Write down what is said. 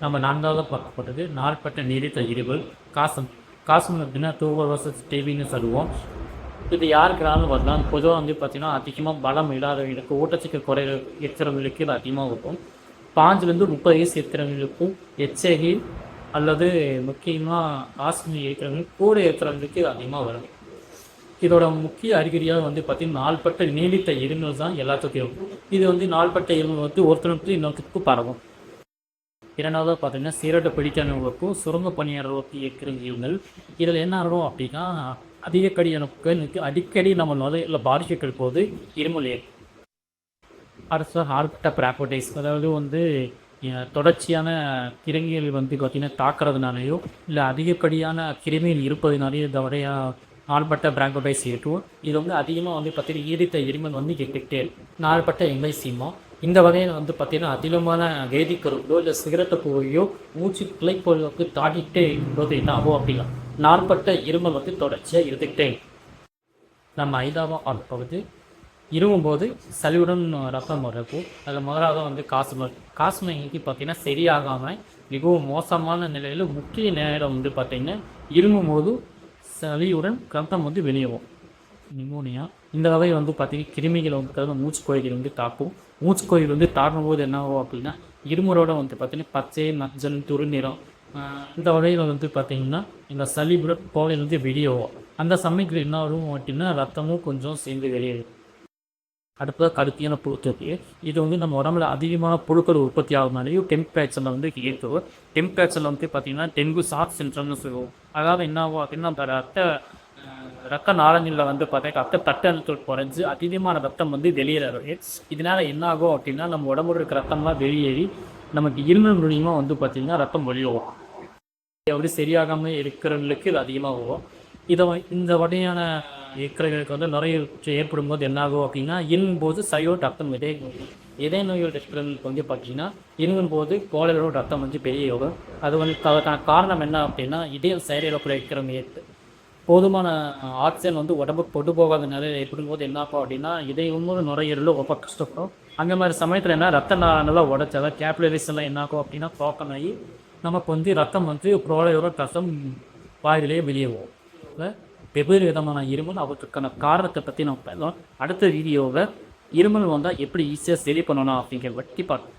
நம்ம 4வது பார்க்கப்பட்டது நாள்பட்ட நீடித்த இருமல் காசம். காசம் அப்படின்னா தூவரோசஸ் டிவின்னு சொல்லுவோம். இது யாருக்குனாலும் வரலாம். பொதுவாக வந்து பார்த்திங்கன்னா அதிகமாக பலம் இல்லாதவங்களுக்கு, ஊட்டச்சத்து குறை இருக்கிறவங்களுக்கு இது அதிகமாக இருக்கும். 5லேருந்து 30 வயசு இருக்கிறவங்களுக்கும் எச்ஐவி அல்லது முக்கியமாக ஆஸ்துமா இருக்கிறவங்களுக்கு கூட இருக்கிறவங்களுக்கு இது அதிகமாக வரும். இதோட முக்கிய அறிகுறியாக வந்து பார்த்திங்கன்னா நாள்பட்ட நீடித்த இருமல் தான் எல்லாத்துக்கும். இது வந்து நாள்பட்ட இருமல் வந்து ஒருத்தருக்கு இன்னொருத்தருக்கு பரவும். இரண்டாவதாக பார்த்தீங்கன்னா சிகரெட்டை பிடிக்கிறவங்களுக்கும் சுரங்க பணியாளர்களுக்கு இருக்கிற இருமல். இதில் என்ன ஆகும் அப்படின்னா அதிகப்படியான புகைகளுக்கு அடிக்கடி நம்ம நுரையீரலை பாதிக்கக்கூடிய போது இருமல் ஏற்படும். அடுத்த ஹார்ட் ப்ராப்பர்டைஸ், அதாவது வந்து தொடர்ச்சியான கிருமிகள் வந்து பார்த்திங்கன்னா தாக்குறதுனாலையோ இல்லை அதிகப்படியான கிருமிகள் இருப்பதுனாலேயோ இந்த வரைய நாள்பட்ட பிராங்கோடைஸ் இருக்கும். இது வந்து அதிகமாக வந்து பார்த்திங்கன்னா ஈடித்த இருமல் வந்து கேட்டுக்கிட்டே இருக்கும். நாள்பட்ட எம்ஐசிமா இந்த வகையில் வந்து பார்த்திங்கன்னா அதிகமான வேதிக்கருவோ இல்லை சிகரெட்டை போயோ மூச்சு பிழைப்பொழுதுக்கு தாண்டிக்கிட்டே இருக்கும்போது என்ன ஆகும் அப்படின்னா நாள்பட்ட இருமல் வந்து தொடர்ச்சியாக இருந்துக்கிட்டே. நம்ம 5வது பகுதி இருமும்போது சளியுடன் ரத்தம் வரக்கும். அதில் முதலாவது வந்து காசு இன்னைக்கு பார்த்திங்கன்னா சரியாகாமல் மிகவும் மோசமான நிலையில் முக்கிய நேரம் வந்து பார்த்திங்கன்னா இருமும்போது சளியுடன் ரத்தம் வந்து வெளியேறும். நிமோனியா இந்த வகை வந்து பார்த்திங்கன்னா கிருமிகள் வந்து மூச்சு கோயில்கள் வந்து தாக்கும். மூச்சு கோயில் வந்து தாக்கும்போது என்ன ஆகும் அப்படின்னா இருமலோட வந்து பார்த்திங்கன்னா பச்சை மஞ்சள் துருநிறம் இந்த வகையில் வந்து பார்த்திங்கன்னா இந்த சளிபுட கோயில் வந்து வெளியேறும். அந்த சமயத்தில் என்ன ஆகும் அப்படின்னா ரத்தமும் கொஞ்சம் சேர்ந்து வெளியேறும். அடுத்ததாக கடுத்தியான புழுத்தொற்று. இது வந்து நம்ம உடம்புல அதிகமான புழுக்கள் உற்பத்தி ஆகுதுனாலையும் டெம்பரேச்சரில் வந்து ஏற்றுவோம். டெம்பரேச்சரில் வந்து பார்த்திங்கன்னா டெங்கு ஷார்ட் சின்ட்ரம்னு சொல்லுவோம். அதாவது என்ன ஆகும் அப்படின்னா அந்த ரத்த நாளங்களில் வந்து பார்த்தீங்கன்னா ரத்த தட்டழுத்தம் குறைஞ்சி அதிகமான ரத்தம் வந்து வெளியேறும். இதனால் என்ன ஆகும் அப்படின்னா நம்ம உடம்புல இருக்க ரத்தம்லாம் வெளியேறி நமக்கு இருமல் மூலியமாக வந்து பார்த்திங்கன்னா ரத்தம் வெளியாகும். அப்படி சரியாகாமல் இருக்கிறவங்களுக்கு இது அதிகமாக வரும். இந்த வகையான இருக்கிறவங்களுக்கு வந்து நுரையீரல் ஏற்படும் போது என்னாகும் அப்படின்னா இருமும்போது சையோ ரத்தம் இதய நோயோட இருக்கிறவங்களுக்கு வந்து பார்த்தீங்கன்னா இருமும்போது கோலையோட ரத்தம் வந்து வெளியேறும். அது வந்து காரணம் என்ன அப்படின்னா இதயம் செயலிழப்பில் இருக்கிறவங்க போதுமான ஆக்சிஜன் வந்து உடம்புக்கு கொண்டு போகாத நிலையில் ஏற்படும் போது என்ன ஆகும் அப்படின்னா இதயமும் நுரையீரலும் ரொம்ப கஷ்டப்படும். அந்த மாதிரி சமயத்தில் என்ன ரத்த நாளெல்லாம் உடச்சாதான் கேப்லரிஸ் எல்லாம் என்ன ஆகும் அப்படின்னா ப்ராக்கன் ஆகி நமக்கு வந்து ரத்தம் வந்து கோலையோட ரத்தம் வாயிலேயே வெளியேறும். வெவ்வேறு விதமான இருமல் அவற்றுக்கான காரணத்தை பற்றி நம்ம பேசலாம். அடுத்த வீடியோவில் இருமல் வந்தால் எப்படி ஈஸியாக சரி பண்ணணும் அப்படிங்கிற பற்றி பார்க்கலாம்.